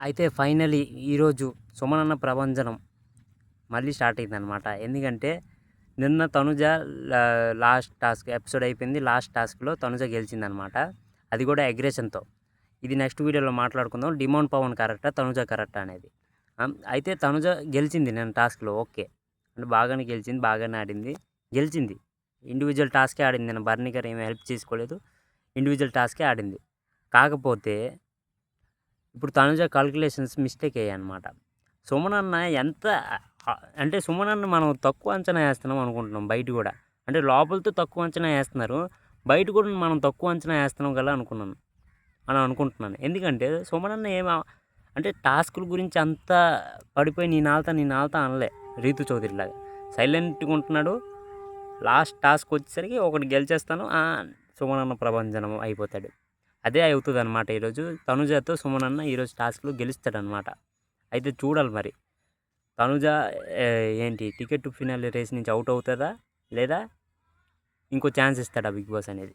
అయితే ఫైనలీ ఈరోజు సుమనన్న ప్రభంజనం మళ్ళీ స్టార్ట్ అయిందనమాట. ఎందుకంటే నిన్న తనుజ లాస్ట్ టాస్క్ ఎపిసోడ్ అయిపోయింది. లాస్ట్ టాస్క్‌లో తనుజ గెలిచిందనమాట. అది కూడా అగ్రెషన్‌తో. ఇది నెక్స్ట్ వీడియోలో మాట్లాడుకుందాం. డిమోన్ పవన్ కరెక్టా? తనుజ కరెక్టా అనేది. అయితే తనుజ గెలిచింది నిన్న టాస్క్‌లో ఓకే. అంటే బాగానే గెలిచింది. బాగానే ఆడింది. గెలిచింది. ఇండివిజువల్ టాస్కే ఆడింది. నిన్న బర్నీ గారు ఏమి హెల్ప్ చేసుకోలేదు. ఇండివిజువల్ టాస్కే ఆడింది. కాకపోతే ఇప్పుడు తనుజ కాలిక్యులేషన్స్ మిస్టేక్ అయ్యాయన్నమాట. సుమనన్న ఎంత అంటే సుమనన్న మనం తక్కువ అంచనా వేస్తున్నాం అనుకుంటున్నాం బయట కూడా. అంటే లోపలతో తక్కువ అంచనా వేస్తున్నారు. బయట కూడా మనం తక్కువ అంచనా వేస్తున్నాం కదా అని అనుకుంటున్నాను. ఎందుకంటే సుమనన్న అంటే టాస్కుల గురించి అంతా పడిపోయి నీ నాలుతా అనలే రీతు చౌదరిలాగా. సైలెంట్గా ఉంటున్నాడు. లాస్ట్ టాస్క్ వచ్చేసరికి ఒకటి గెలిచేస్తాను సుమనన్న ప్రభంజనం అయిపోతాడు. అదే అవుతుందన్నమాట ఈరోజు. తనుజతో సుమనన్న ఈరోజు టాస్క్లో గెలుస్తాడనమాట. అయితే చూడాలి మరి తనుజ ఏంటి టికెట్ టు ఫినాలే రేస్ నుంచి అవుట్ అవుతుందా లేదా ఇంకో ఛాన్స్ ఇస్తాడా బిగ్ బాస్ అనేది.